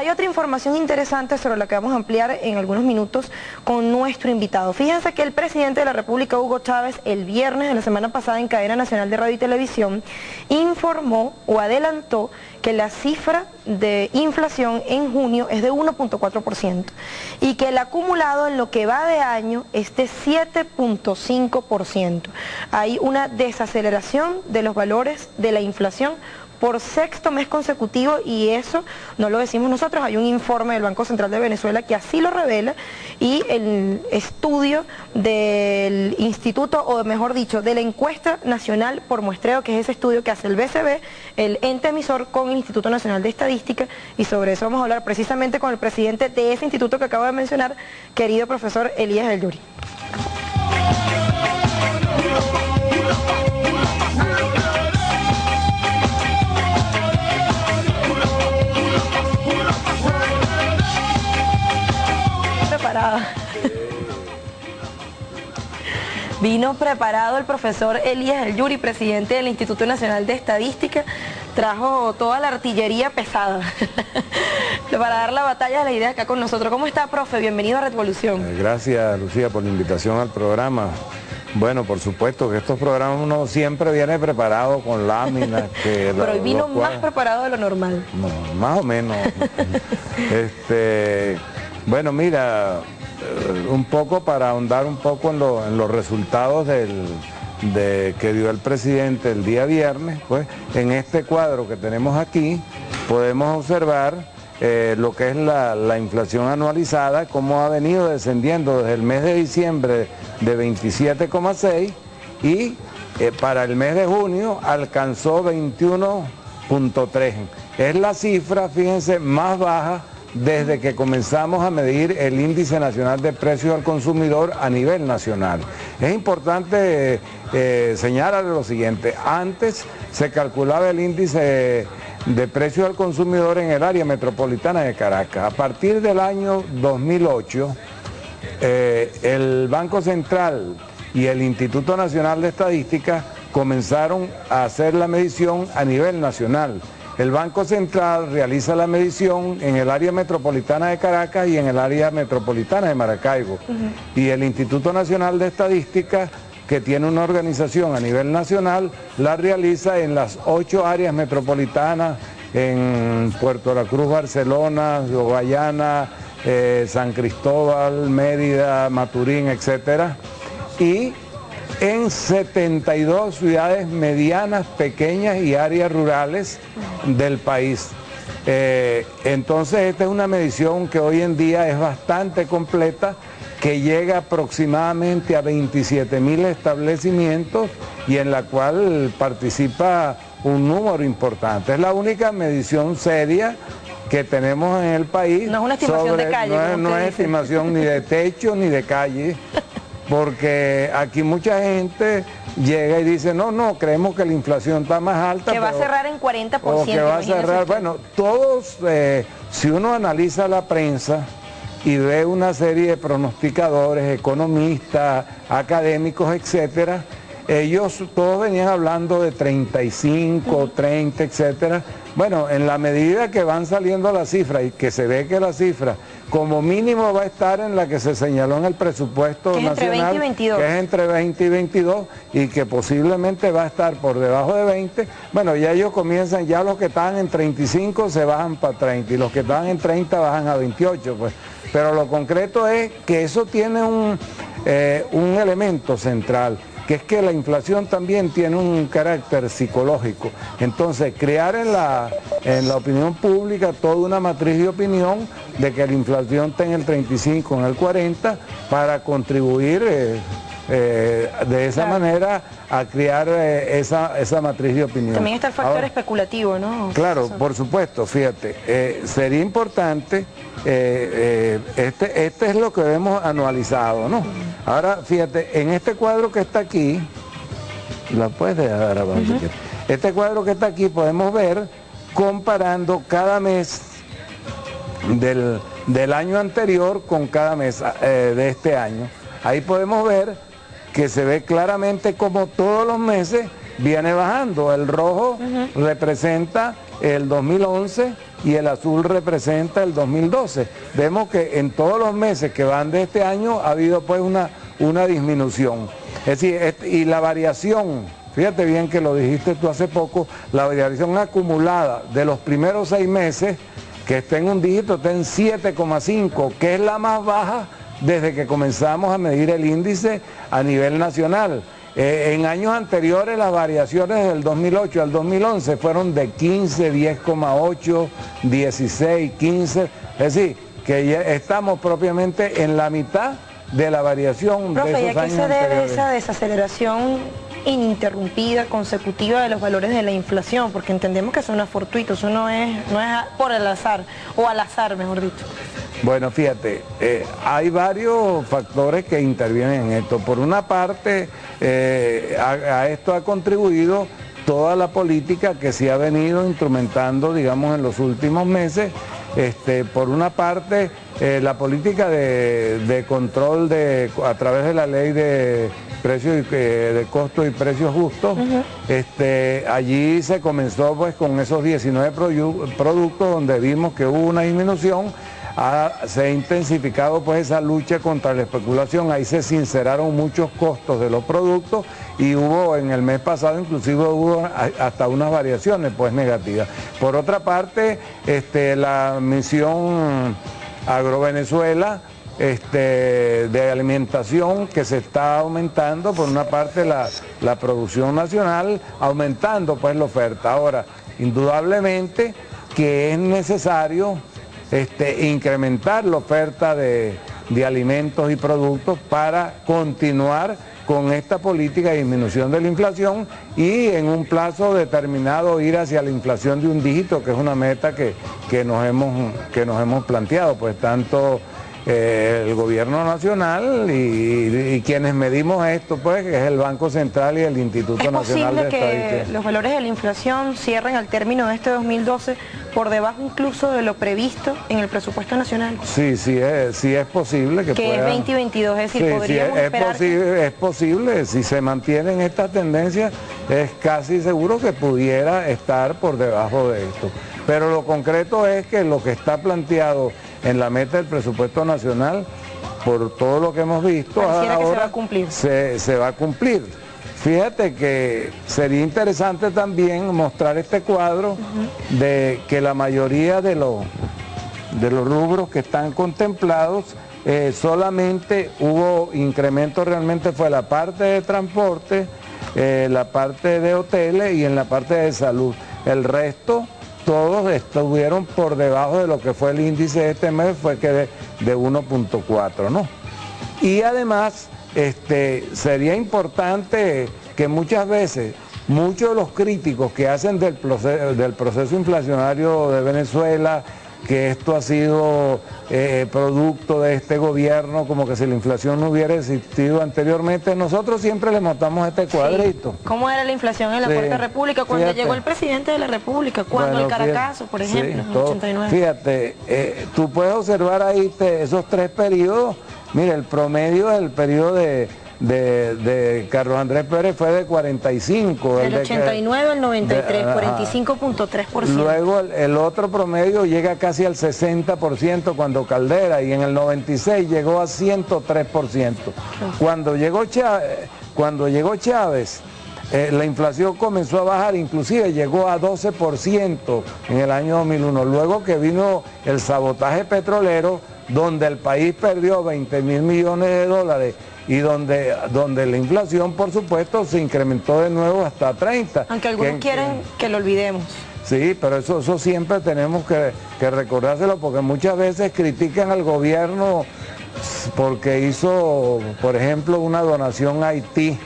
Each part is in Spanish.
Hay otra información interesante sobre la que vamos a ampliar en algunos minutos con nuestro invitado. Fíjense que el presidente de la República, Hugo Chávez, el viernes de la semana pasada en Cadena Nacional de Radio y Televisión, informó o adelantó que la cifra de inflación en junio es de 1.4% y que el acumulado en lo que va de año es de 7.5%. Hay una desaceleración de los valores de la inflación por sexto mes consecutivo, y eso no lo decimos nosotros, hay un informe del Banco Central de Venezuela que así lo revela, y el estudio del instituto, o mejor dicho, de la encuesta nacional por muestreo, que es ese estudio que hace el BCB, el ente emisor, con el Instituto Nacional de Estadística, y sobre eso vamos a hablar precisamente con el presidente de ese instituto que acabo de mencionar, querido profesor Elías El Yuri. Vino preparado el profesor Elías El Yuri, presidente del Instituto Nacional de Estadística. Trajo toda la artillería pesada para dar la batalla de la idea acá con nosotros. ¿Cómo está, profe? Bienvenido a Revolución. Gracias, Lucía, por la invitación al programa. Bueno, por supuesto que estos programas uno siempre viene preparado con láminas. Pero hoy vino más preparado de lo normal. No, más o menos. Bueno, mira, un poco para ahondar un poco en los resultados que dio el presidente el día viernes, pues en este cuadro que tenemos aquí podemos observar lo que es la inflación anualizada, cómo ha venido descendiendo desde el mes de diciembre de 27,6 y para el mes de junio alcanzó 21,3. Es la cifra, fíjense, más baja desde que comenzamos a medir el Índice Nacional de Precios al Consumidor a nivel nacional. Es importante señalar lo siguiente: antes se calculaba el índice de precios al consumidor en el área metropolitana de Caracas. A partir del año 2008, el Banco Central y el Instituto Nacional de Estadística comenzaron a hacer la medición a nivel nacional. El Banco Central realiza la medición en el área metropolitana de Caracas y en el área metropolitana de Maracaibo. Y el Instituto Nacional de Estadística, que tiene una organización a nivel nacional, la realiza en las 8 áreas metropolitanas, en Puerto La Cruz, Barcelona, Guayana, San Cristóbal, Mérida, Maturín, etc. Y en 72 ciudades medianas, pequeñas y áreas rurales del país. Entonces esta es una medición que hoy en día es bastante completa, que llega aproximadamente a 27.000 establecimientos y en la cual participa un número importante. Es la única medición seria que tenemos en el país. No es una estimación de calle. No es estimación ni de techo ni de calle. Porque aquí mucha gente llega y dice, no, creemos que la inflación está más alta. Que va a cerrar en 40%. O que va a cerrar, bueno, todos, si uno analiza la prensa y ve una serie de pronosticadores, economistas, académicos, etcétera, ellos todos venían hablando de 35, 30, etcétera. Bueno, en la medida que van saliendo las cifras y que se ve que la cifra como mínimo va a estar en la que se señaló en el presupuesto nacional, que es entre 20 y 22, y que posiblemente va a estar por debajo de 20, bueno, ya ellos comienzan, ya los que estaban en 35 se bajan para 30 y los que estaban en 30 bajan a 28, pues. Pero lo concreto es que eso tiene un elemento central, que es que la inflación también tiene un carácter psicológico. Entonces, crear en la opinión pública toda una matriz de opinión de que la inflación está en el 35, en el 40, para contribuir de esa manera a crear esa matriz de opinión. También está el factor especulativo, ¿no? Claro, por supuesto, fíjate, sería importante, este es lo que hemos anualizado, ¿no? Ahora, fíjate, en este cuadro que está aquí, ¿la puedes dejar abajo? Este cuadro que está aquí podemos ver comparando cada mes del año anterior con cada mes de este año. Ahí podemos ver que se ve claramente como todos los meses viene bajando. El rojo representa el 2011 y el azul representa el 2012. Vemos que en todos los meses que van de este año ha habido pues una disminución. Es decir, y la variación, fíjate bien que lo dijiste tú hace poco, la variación acumulada de los primeros 6 meses, que está en un dígito, está en 7,5, que es la más baja desde que comenzamos a medir el índice a nivel nacional. En años anteriores las variaciones del 2008 al 2011 fueron de 15, 10,8, 16, 15, es decir, que ya estamos propiamente en la mitad de la variación. Profe, de esos ¿y a qué años se debe anteriores? esa desaceleración ininterrumpida, consecutiva de los valores de la inflación? Porque entendemos que eso no es fortuito, eso no es por el azar, o al azar, mejor dicho. Bueno, fíjate, hay varios factores que intervienen en esto. Por una parte, a esto ha contribuido toda la política que se ha venido instrumentando, digamos, en los últimos meses. Por una parte, la política de control a través de la ley de precios de costos y precios justos. Allí se comenzó pues con esos 19 productos donde vimos que hubo una disminución. Se ha intensificado pues esa lucha contra la especulación, ahí se sinceraron muchos costos de los productos y hubo en el mes pasado inclusive hubo hasta unas variaciones pues negativas. Por otra parte, la misión Agrovenezuela de alimentación que se está aumentando, por una parte la producción nacional, aumentando pues la oferta. Ahora, indudablemente que es necesario incrementar la oferta de alimentos y productos para continuar con esta política de disminución de la inflación y en un plazo determinado ir hacia la inflación de un dígito, que es una meta que nos hemos planteado, pues tanto el gobierno nacional y quienes medimos esto, pues, que es el Banco Central y el Instituto Nacional de Estadística. ¿Es posible que los valores de la inflación cierren al término de este 2012 por debajo incluso de lo previsto en el presupuesto nacional? Sí es posible que puedan. Es 2022, es decir, podríamos esperar es posible, si se mantienen estas tendencias, es casi seguro que pudiera estar por debajo de esto. Pero lo concreto es que lo que está planteado en la meta del presupuesto nacional, por todo lo que hemos visto pareciera ahora, que se va a cumplir. Se va a cumplir. Fíjate que sería interesante también mostrar este cuadro de que la mayoría de los rubros que están contemplados, solamente hubo incremento, realmente fue la parte de transporte, la parte de hoteles y en la parte de salud. El resto, todos estuvieron por debajo de lo que fue el índice de este mes, fue que de 1.4, ¿no? Y además, sería importante que muchas veces, muchos de los críticos que hacen del proceso inflacionario de Venezuela, que esto ha sido producto de este gobierno, como que si la inflación no hubiera existido anteriormente, nosotros siempre le montamos este cuadrito. Sí. ¿Cómo era la inflación en la Cuarta República cuando llegó el presidente de la República? Cuando el Caracazo, por ejemplo, en el 89. Fíjate, tú puedes observar ahí esos 3 periodos. Mira, el promedio del periodo de Carlos Andrés Pérez fue de 45. Del 89 al 93, 45.3%. Luego el otro promedio llega casi al 60% cuando Caldera, y en el 96 llegó a 103%. Cuando llegó Chávez, la inflación comenzó a bajar, inclusive llegó a 12% en el año 2001. Luego que vino el sabotaje petrolero, donde el país perdió 20.000 millones de dólares y donde la inflación, por supuesto, se incrementó de nuevo hasta 30. Aunque algunos quieren que lo olvidemos. Sí, pero eso siempre tenemos que recordárselo, porque muchas veces critican al gobierno porque hizo, por ejemplo, una donación a Haití,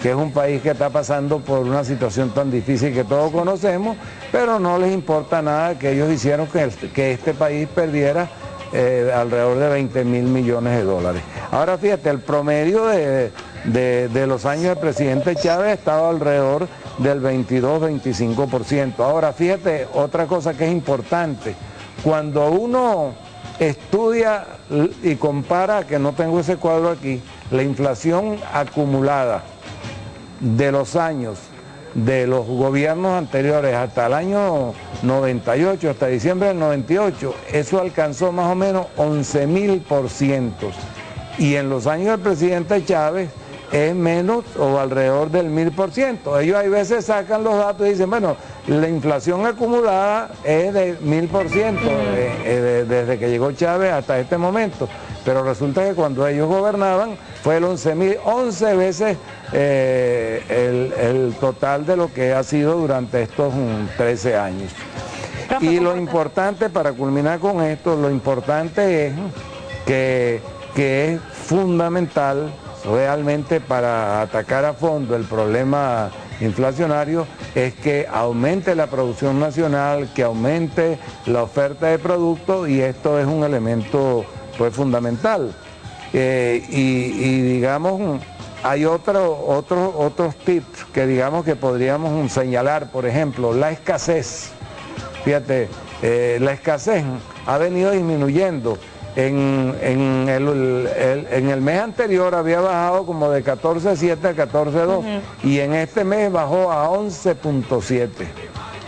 que es un país que está pasando por una situación tan difícil que todos conocemos, pero no les importa nada que ellos hicieron que este país perdiera alrededor de 20.000 millones de dólares. Ahora fíjate, el promedio de los años del presidente Chávez estaba alrededor del 22-25%. Ahora fíjate, otra cosa que es importante, cuando uno estudia y compara, que no tengo ese cuadro aquí, la inflación acumulada de los años de los gobiernos anteriores hasta el año 98, hasta diciembre del 98, eso alcanzó más o menos 11.000%. Y en los años del presidente Chávez es menos o alrededor del 1000%. Ellos hay veces sacan los datos y dicen, bueno, la inflación acumulada es de 1000% desde que llegó Chávez hasta este momento. Pero resulta que cuando ellos gobernaban fue el 11 veces el total de lo que ha sido durante estos 13 años. Y lo importante, para culminar con esto, lo importante es que es fundamental realmente para atacar a fondo el problema inflacionario, es que aumente la producción nacional, que aumente la oferta de productos, y esto es un elemento pues fundamental. Y digamos, hay otros tips que digamos que podríamos señalar, por ejemplo, la escasez. Fíjate, la escasez ha venido disminuyendo. En el mes anterior había bajado como de 14.7 a 14.2 y en este mes bajó a 11.7.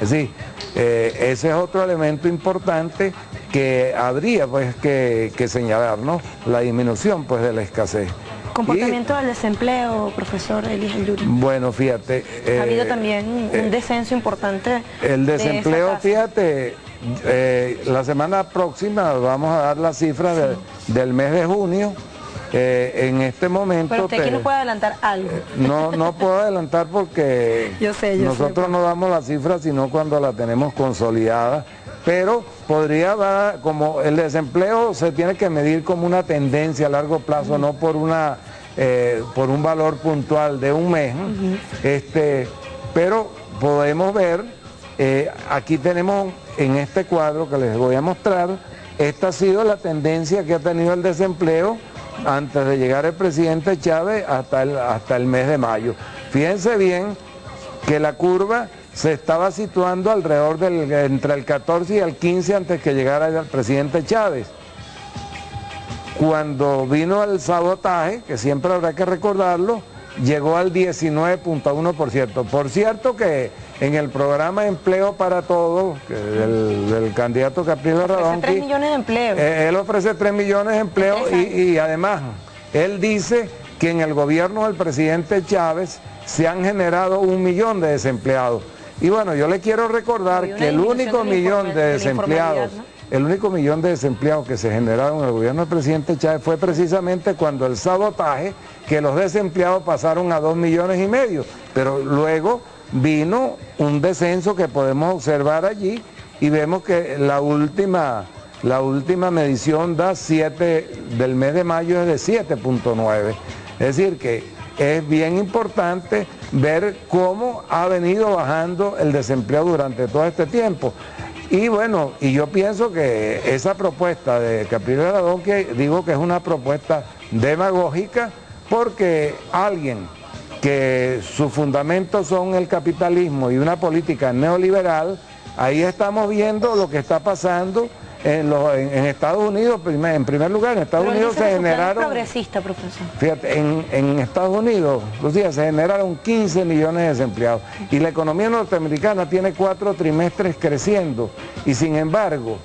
Es decir, ese es otro elemento importante que habría pues que señalar, ¿no? La disminución pues de la escasez. Comportamiento del desempleo, profesor Elías Ayuri. Bueno, fíjate. Ha habido también un descenso importante. El desempleo, fíjate, la semana próxima vamos a dar las cifras del mes de junio. En este momento... Pero usted aquí no puede adelantar algo. No puedo adelantar porque nosotros no damos las cifras sino cuando la tenemos consolidada. Pero podría dar, como el desempleo se tiene que medir como una tendencia a largo plazo, no por por un valor puntual de un mes. Pero podemos ver, aquí tenemos en este cuadro que les voy a mostrar, esta ha sido la tendencia que ha tenido el desempleo antes de llegar el presidente Chávez hasta el mes de mayo. Fíjense bien que la curva se estaba situando alrededor entre el 14 y el 15 antes que llegara el presidente Chávez. Cuando vino el sabotaje, que siempre habrá que recordarlo, llegó al 19.1%. Por cierto que en el programa Empleo para Todos, del candidato Capriles Radón, 3 millones de empleos. Él ofrece 3 millones de empleos y además él dice que en el gobierno del presidente Chávez se han generado 1 millón de desempleados. Y bueno, yo le quiero recordar que el único millón de desempleados, el único millón de desempleados que se generaron en el gobierno del presidente Chávez fue precisamente cuando el sabotaje, que los desempleados pasaron a 2,5 millones, pero luego vino un descenso que podemos observar allí y vemos que la última medición da 7, del mes de mayo es de 7.9, es decir que es bien importante ver cómo ha venido bajando el desempleo durante todo este tiempo. Y bueno, y yo pienso que esa propuesta de Capriles Radón, que digo que es una propuesta demagógica, porque alguien que sus fundamentos son el capitalismo y una política neoliberal, ahí estamos viendo lo que está pasando en Estados Unidos. En primer lugar, en Estados Unidos se generaron... progresista, profesor. Fíjate, en Estados Unidos, Lucía, se generaron 15 millones de desempleados y la economía norteamericana tiene 4 trimestres creciendo y sin embargo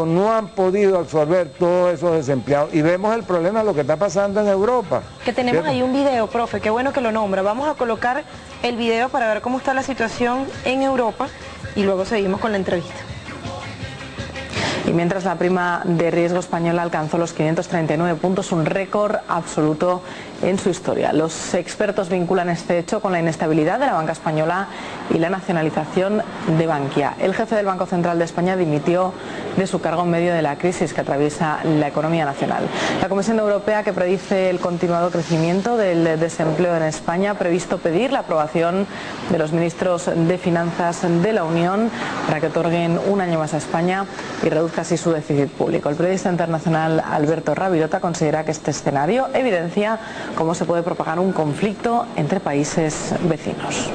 no han podido absorber todos esos desempleados y vemos el problema de lo que está pasando en Europa. Que tenemos ahí un video, profe, qué bueno que lo nombra. Vamos a colocar el video para ver cómo está la situación en Europa y luego seguimos con la entrevista. Y mientras la prima de riesgo española alcanzó los 539 puntos, un récord absoluto en su historia. Los expertos vinculan este hecho con la inestabilidad de la banca española y la nacionalización de Bankia. El jefe del Banco Central de España dimitió de su cargo en medio de la crisis que atraviesa la economía nacional. La Comisión Europea, que predice el continuado crecimiento del desempleo en España, ha previsto pedir la aprobación de los ministros de Finanzas de la Unión para que otorguen un año más a España y reduzca así su déficit público. El periodista internacional Alberto Ravirota considera que este escenario evidencia cómo se puede propagar un conflicto entre países vecinos.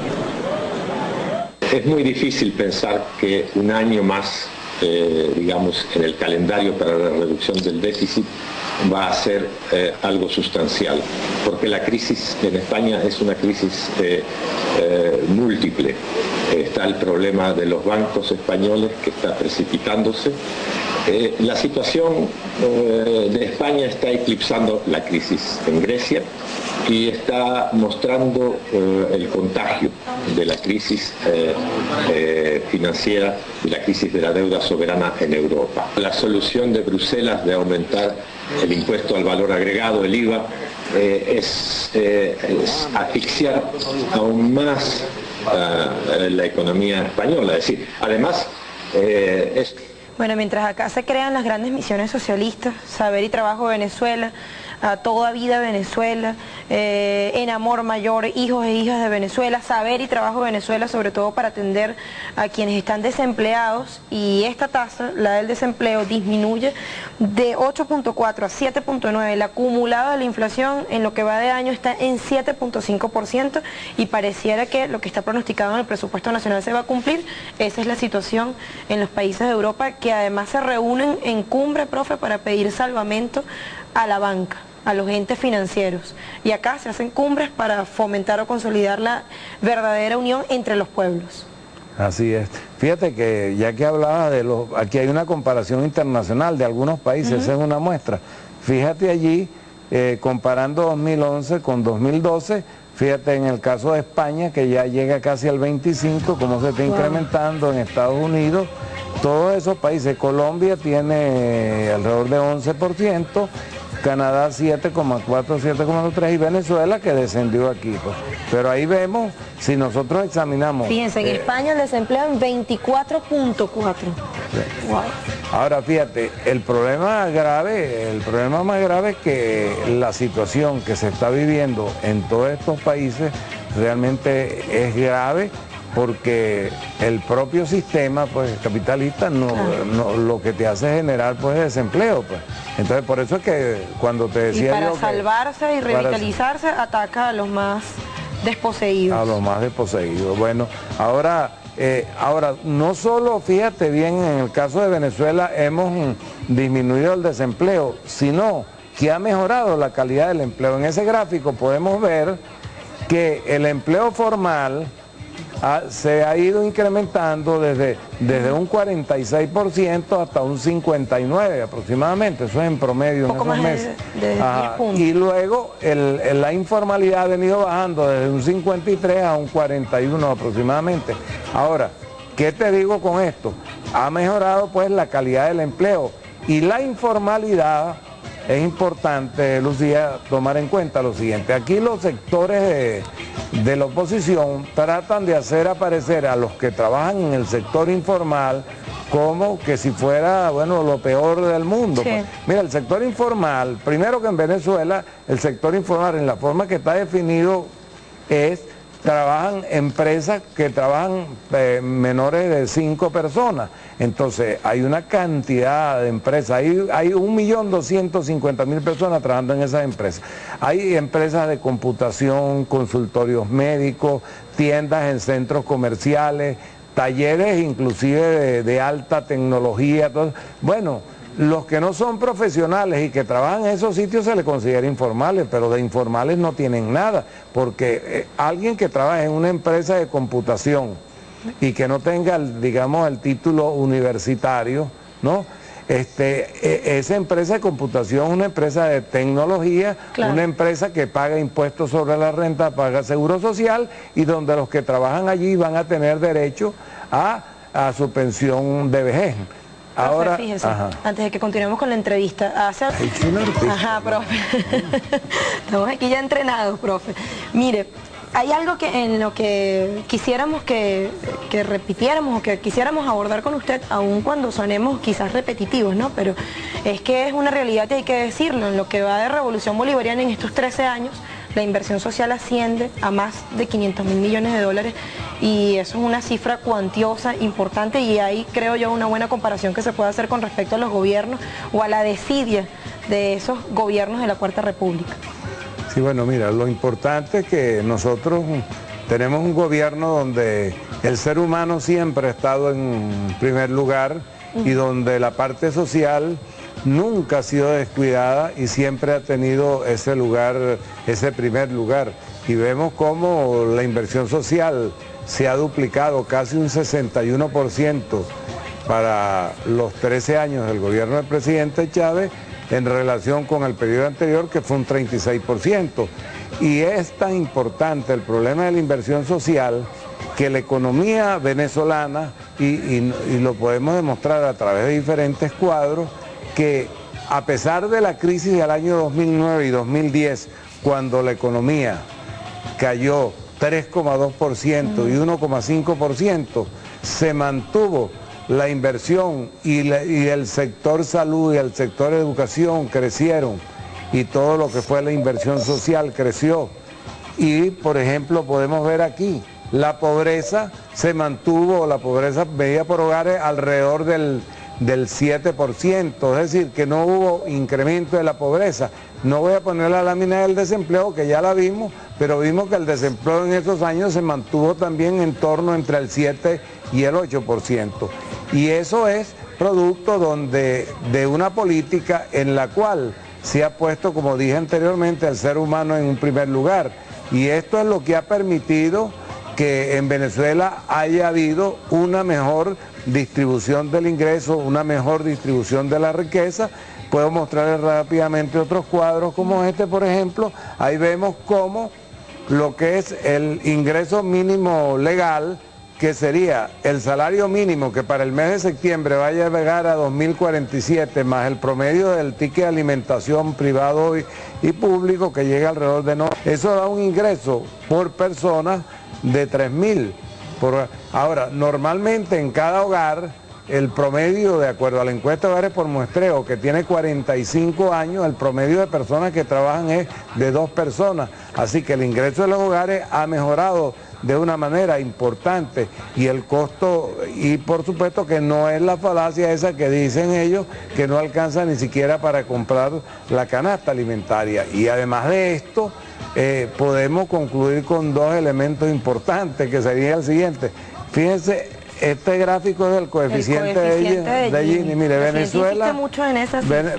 Es muy difícil pensar que un año más digamos, en el calendario para la reducción del déficit va a ser algo sustancial, porque la crisis en España es una crisis múltiple. Está el problema de los bancos españoles que está precipitándose. La situación de España está eclipsando la crisis en Grecia y está mostrando el contagio de la crisis financiera y la crisis de la deuda soberana en Europa. La solución de Bruselas de aumentar el impuesto al valor agregado, el IVA, es asfixiar aún más la economía española. Es decir, además, Bueno, mientras acá se crean las grandes misiones socialistas, Saber y Trabajo Venezuela, a Toda Vida Venezuela, En Amor Mayor, Hijos e Hijas de Venezuela, Saber y Trabajo Venezuela, sobre todo para atender a quienes están desempleados, y esta tasa, la del desempleo, disminuye de 8.4 a 7.9, el acumulado de la inflación en lo que va de año está en 7.5% y pareciera que lo que está pronosticado en el presupuesto nacional se va a cumplir. Esa es la situación en los países de Europa, que además se reúnen en cumbre, profe, para pedir salvamento a la banca, a los entes financieros, y acá se hacen cumbres para fomentar o consolidar la verdadera unión entre los pueblos. Así es. Fíjate que ya que hablabas de aquí hay una comparación internacional de algunos países, esa es una muestra. Fíjate allí, comparando 2011 con 2012, fíjate en el caso de España, que ya llega casi al 25%, cómo se está incrementando en Estados Unidos, todos esos países. Colombia tiene alrededor de 11%, Canadá 7,4, 7,3 y Venezuela que descendió aquí, pues. Pero ahí vemos, si nosotros examinamos... Fíjense, en España el desempleo en 24.4. Wow. Ahora fíjate, el problema más grave es que la situación que se está viviendo en todos estos países realmente es grave, porque el propio sistema pues capitalista lo que te hace generar pues desempleo, pues. Entonces por eso es que cuando te decía, y para salvarse y revitalizarse ataca a los más desposeídos. A los más desposeídos. Bueno, ahora no solo, fíjate bien, en el caso de Venezuela hemos disminuido el desempleo, sino que ha mejorado la calidad del empleo. En ese gráfico podemos ver que el empleo formal se ha ido incrementando desde un 46% hasta un 59% aproximadamente, eso es en promedio en esos meses. Y luego la informalidad ha venido bajando desde un 53% a un 41% aproximadamente. Ahora, ¿qué te digo con esto? Ha mejorado pues la calidad del empleo y la informalidad. Es importante, Lucía, tomar en cuenta lo siguiente. Aquí los sectores de la oposición tratan de hacer aparecer a los que trabajan en el sector informal como que si fuera, bueno, lo peor del mundo. Sí. Mira, el sector informal, primero que en Venezuela, el sector informal en la forma que está definido trabajan empresas que trabajan menores de 5 personas. Entonces hay una cantidad de empresas, hay 1.250.000 personas trabajando en esas empresas. Hay empresas de computación, consultorios médicos, tiendas en centros comerciales, talleres inclusive de alta tecnología. Todo. Bueno, los que no son profesionales y que trabajan en esos sitios se les considera informales, pero de informales no tienen nada, porque alguien que trabaja en una empresa de computación y que no tenga, digamos, el título universitario, ¿no? Esa empresa de computación es una empresa de tecnología, claro. Una empresa que paga impuestos sobre la renta, paga seguro social y donde los que trabajan allí van a tener derecho a su pensión de vejez. Ahora, fíjese, antes de que continuemos con la entrevista, profe. Estamos aquí ya entrenados, profe. Mire, hay algo en lo que quisiéramos que repitiéramos o que quisiéramos abordar con usted, aun cuando sonemos quizás repetitivos, ¿no? Pero es que es una realidad y hay que decirlo. En lo que va de Revolución Bolivariana en estos 13 años, la inversión social asciende a más de 500.000 millones de dólares y eso es una cifra cuantiosa, importante, y ahí creo yo una buena comparación que se puede hacer con respecto a los gobiernos o a la desidia de esos gobiernos de la Cuarta República. Sí, bueno, mira, lo importante es que nosotros tenemos un gobierno donde el ser humano siempre ha estado en primer lugar y donde la parte social nunca ha sido descuidada y siempre ha tenido ese lugar, ese primer lugar. Y vemos cómo la inversión social se ha duplicado casi un 61% para los 13 años del gobierno del presidente Chávez en relación con el periodo anterior, que fue un 36%. Y es tan importante el problema de la inversión social que la economía venezolana, y lo podemos demostrar a través de diferentes cuadros, que a pesar de la crisis del año 2009 y 2010, cuando la economía cayó 3,2% y 1,5%, se mantuvo la inversión y el sector salud y el sector educación crecieron y todo lo que fue la inversión social creció. Y, por ejemplo, podemos ver aquí, la pobreza se mantuvo, la pobreza medida por hogares alrededor del 7%, es decir, que no hubo incremento de la pobreza. No voy a poner la lámina del desempleo, que ya la vimos, pero vimos que el desempleo en esos años se mantuvo también en torno entre el 7 y el 8%. Y eso es producto de una política en la cual se ha puesto, como dije anteriormente, al ser humano en un primer lugar. Y esto es lo que ha permitido que en Venezuela haya habido una mejor distribución del ingreso, una mejor distribución de la riqueza. Puedo mostrarles rápidamente otros cuadros como este, por ejemplo. Ahí vemos cómo lo que es el ingreso mínimo legal, que sería el salario mínimo, que para el mes de septiembre vaya a llegar a 2.047, más el promedio del ticket de alimentación privado y público, que llega alrededor de... Eso da un ingreso por persona de 3.000. Ahora, normalmente en cada hogar, el promedio, de acuerdo a la encuesta de hogares por muestreo, que tiene 45 años, el promedio de personas que trabajan es de 2 personas. Así que el ingreso de los hogares ha mejorado de una manera importante y el costo, y por supuesto que no es la falacia esa que dicen ellos, que no alcanza ni siquiera para comprar la canasta alimentaria. Y además de esto, podemos concluir con 2 elementos importantes, que sería el siguiente. Fíjense, este gráfico es el coeficiente de Gini. Mire,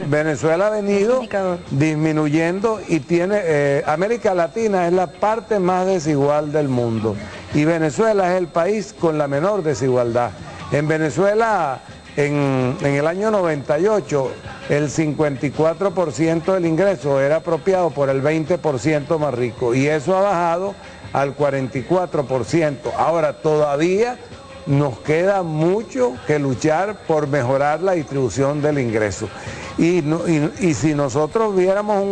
Venezuela ha venido disminuyendo y tiene, América Latina es la parte más desigual del mundo y Venezuela es el país con la menor desigualdad. En Venezuela, en el año 98, el 54% del ingreso era apropiado por el 20% más rico y eso ha bajado al 44%. Ahora todavía nos queda mucho que luchar por mejorar la distribución del ingreso. Y si nosotros viéramos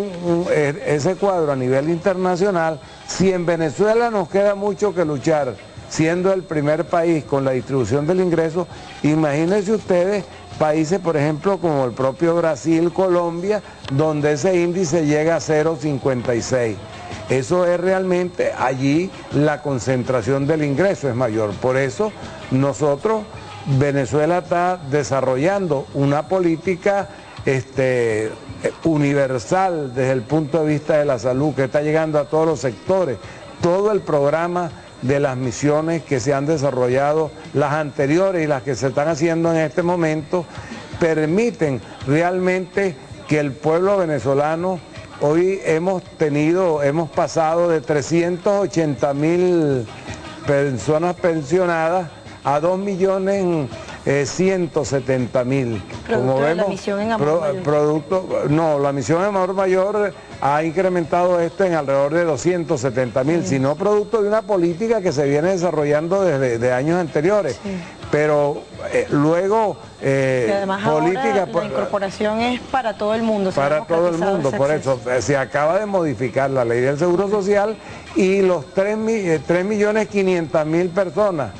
ese cuadro a nivel internacional, si en Venezuela nos queda mucho que luchar, siendo el primer país con la distribución del ingreso, imagínense ustedes países, por ejemplo, como el propio Brasil, Colombia, donde ese índice llega a 0,56. Eso es realmente, allí la concentración del ingreso es mayor. Por eso nosotros, Venezuela está desarrollando una política universal desde el punto de vista de la salud, que está llegando a todos los sectores. Todo el programa de las misiones que se han desarrollado, las anteriores y las que se están haciendo en este momento, permiten realmente que el pueblo venezolano, hoy hemos pasado de 380.000 personas pensionadas a 2.170.000. Como vemos, la misión en Amor Mayor. La misión en Amor Mayor ha incrementado esto en alrededor de 270.000, sino producto de una política que se viene desarrollando desde años anteriores. Sí. Pero luego además política, ahora la incorporación es para todo el mundo. Para todo el mundo, por eso se acaba de modificar la ley del Seguro Social y los 3.500.000 personas,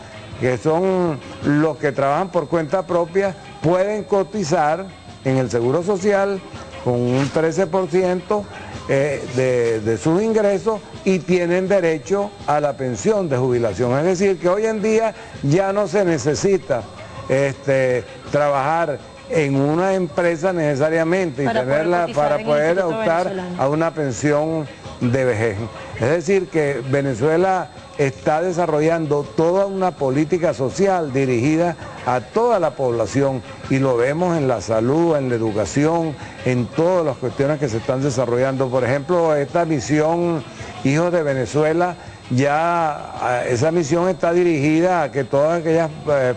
que son los que trabajan por cuenta propia, pueden cotizar en el Seguro Social con un 13% de sus ingresos y tienen derecho a la pensión de jubilación. Es decir, que hoy en día ya no se necesita trabajar en una empresa necesariamente y tenerla para poder optar a una pensión de vejez. Es decir, que Venezuela está desarrollando toda una política social dirigida a toda la población y lo vemos en la salud, en la educación, en todas las cuestiones que se están desarrollando. Por ejemplo, esta misión Hijos de Venezuela, ya esa misión está dirigida a que todas aquellas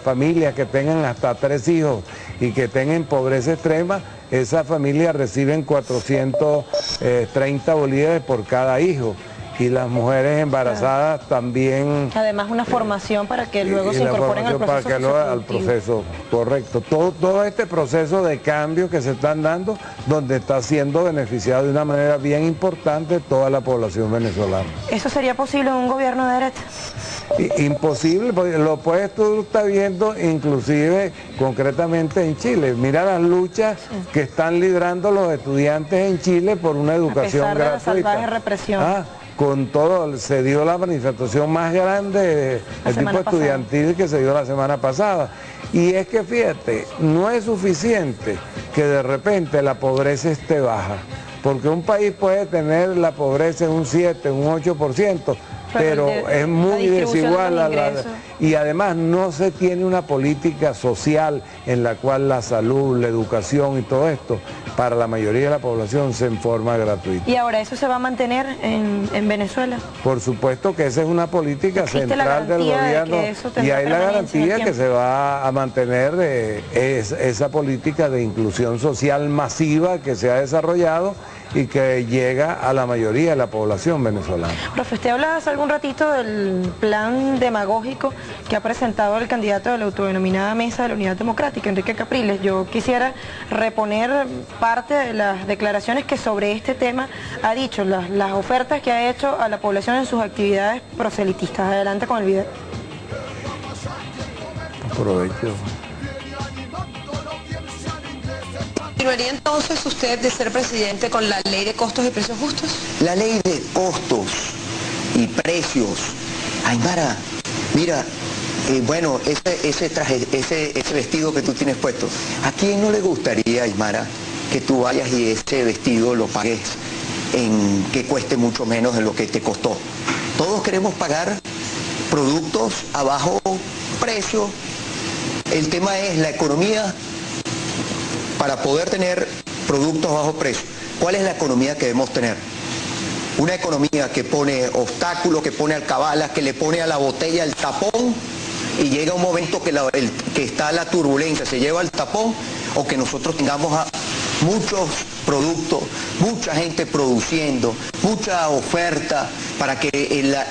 familias que tengan hasta 3 hijos y que tengan pobreza extrema, esas familias reciben 430 bolívares por cada hijo. Y las mujeres embarazadas también. Además una formación para que luego se incorporen al proceso. Correcto. Todo este proceso de cambio que se están dando, donde está siendo beneficiado de una manera bien importante toda la población venezolana. ¿Eso sería posible en un gobierno de derecha? Imposible, porque lo puedes tú estar viendo inclusive concretamente en Chile. Mira las luchas que están librando los estudiantes en Chile por una educación gratuita. A pesar de la salvaje represión. Con todo, se dio la manifestación más grande del tipo estudiantil que se dio la semana pasada. Y es que fíjate, no es suficiente que de repente la pobreza esté baja, porque un país puede tener la pobreza en un 7, un 8%, pero es muy desigual y además no se tiene una política social en la cual la salud, la educación y todo esto para la mayoría de la población se en forma gratuita. ¿Y ahora eso se va a mantener en Venezuela? Por supuesto que esa es una política central del gobierno y hay la garantía que se va a mantener esa política de inclusión social masiva que se ha desarrollado y que llega a la mayoría de la población venezolana. Profe, usted hablaba hace algún ratito del plan demagógico que ha presentado el candidato de la autodenominada Mesa de la Unidad Democrática, Enrique Capriles. Yo quisiera reponer parte de las declaraciones que sobre este tema ha dicho, las ofertas que ha hecho a la población en sus actividades proselitistas. Adelante con el video. Aprovecho. ¿Continuaría entonces usted de ser presidente con la ley de costos y precios justos? La ley de costos y precios. Aymara, mira, bueno, ese traje, ese vestido que tú tienes puesto, ¿a quién no le gustaría, Aymara, que tú vayas y ese vestido lo pagues que cueste mucho menos de lo que te costó? Todos queremos pagar productos a bajo precio. El tema es la economía. Para poder tener productos a bajo precio, ¿cuál es la economía que debemos tener? Una economía que pone obstáculos, que pone alcabalas, que le pone a la botella el tapón y llega un momento que está la turbulencia, se lleva el tapón, o que nosotros tengamos muchos productos, mucha gente produciendo, mucha oferta para que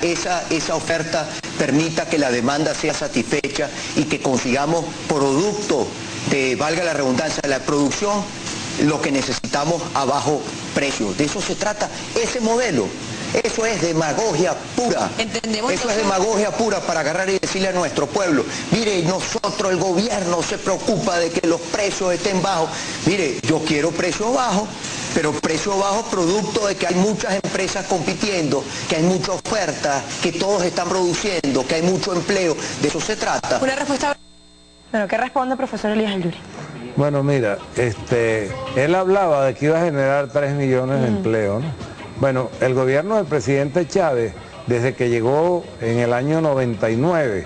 esa oferta permita que la demanda sea satisfecha y que consigamos productos valga la redundancia, la producción, lo que necesitamos a bajo precio. De eso se trata ese modelo. Eso es demagogia pura. ¿Entendemos? Eso es demagogia pura para agarrar y decirle a nuestro pueblo, mire, nosotros, el gobierno se preocupa de que los precios estén bajos. Mire, yo quiero precios bajos, pero precio bajo producto de que hay muchas empresas compitiendo, que hay mucha oferta, que todos están produciendo, que hay mucho empleo. De eso se trata. Una respuesta... Bueno, ¿qué responde el profesor Elías El Yuri? Bueno, mira, él hablaba de que iba a generar 3 millones de empleos, ¿no? Bueno, el gobierno del presidente Chávez, desde que llegó en el año 99,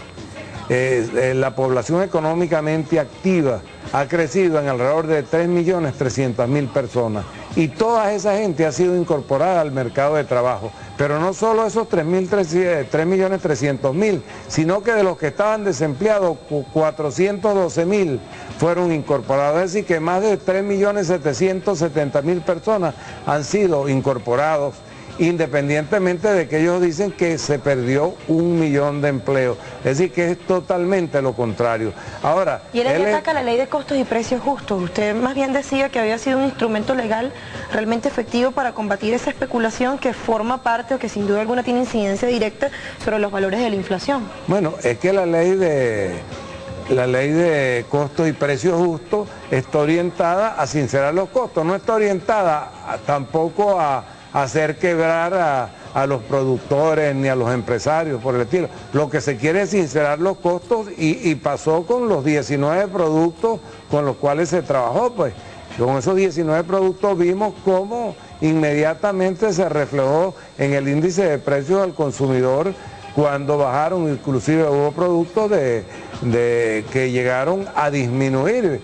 la población económicamente activa ha crecido en alrededor de 3.300.000 personas y toda esa gente ha sido incorporada al mercado de trabajo. Pero no solo esos 3.300.000, sino que de los que estaban desempleados, 412.000 fueron incorporados. Es decir, que más de 3.770.000 personas han sido incorporados, independientemente de que ellos dicen que se perdió 1 millón de empleos. Es decir, que es totalmente lo contrario. Ahora, y él ataca la ley de costos y precios justos. Usted más bien decía que había sido un instrumento legal realmente efectivo para combatir esa especulación que forma parte o que sin duda alguna tiene incidencia directa sobre los valores de la inflación. Bueno, es que la ley de costos y precios justos está orientada a sincerar los costos, no está orientada tampoco a hacer quebrar a los productores ni a los empresarios por el estilo. Lo que se quiere es sincerar los costos y pasó con los 19 productos con los cuales se trabajó, pues. Con esos 19 productos vimos cómo inmediatamente se reflejó en el índice de precios al consumidor cuando bajaron, inclusive hubo productos que llegaron a disminuir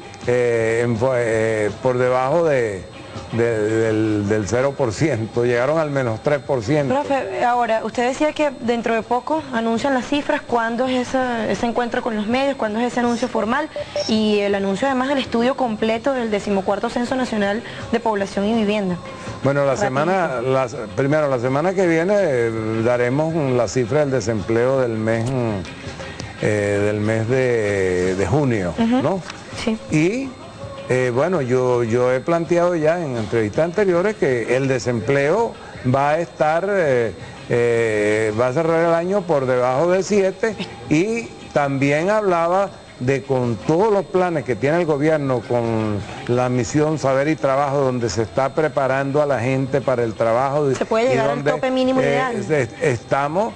por debajo del 0%, llegaron al menos 3%. Profe, ahora, usted decía que dentro de poco anuncian las cifras. ¿Cuándo es ese encuentro con los medios? ¿Cuándo es ese anuncio formal? Y el anuncio además del estudio completo del 14º Censo Nacional de Población y Vivienda. Bueno, primero la semana que viene daremos la cifra del desempleo del mes de junio, ¿no? Sí. Y bueno, yo he planteado ya en entrevistas anteriores que el desempleo va a estar, va a cerrar el año por debajo de 7, y también hablaba de, con todos los planes que tiene el gobierno, con la misión Saber y Trabajo, donde se está preparando a la gente para el trabajo. Se puede llegar al tope mínimo ideal. Estamos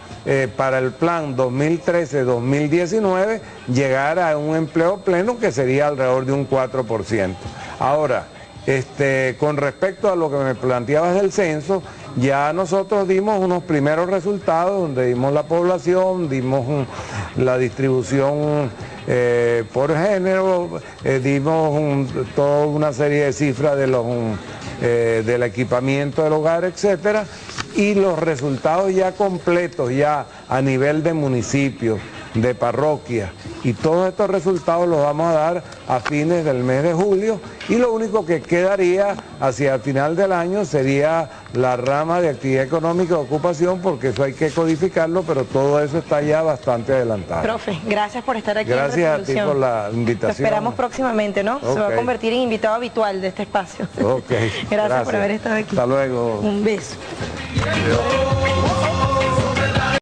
para el plan 2013-2019 llegar a un empleo pleno que sería alrededor de un 4%. Ahora, con respecto a lo que me planteabas del censo, ya nosotros dimos unos primeros resultados donde dimos la población, dimos la distribución por género, dimos toda una serie de cifras del equipamiento del hogar, etcétera, y los resultados ya completos, ya a nivel de municipios, de parroquias, y todos estos resultados los vamos a dar a fines del mes de julio, y lo único que quedaría hacia el final del año sería la rama de actividad económica y ocupación, porque eso hay que codificarlo, pero todo eso está ya bastante adelantado. Profe, gracias por estar aquí. Gracias a ti por la invitación. Lo esperamos próximamente, ¿no? Okay. Se va a convertir en invitado habitual de este espacio. Ok. Gracias por haber estado aquí. Hasta luego. Un beso.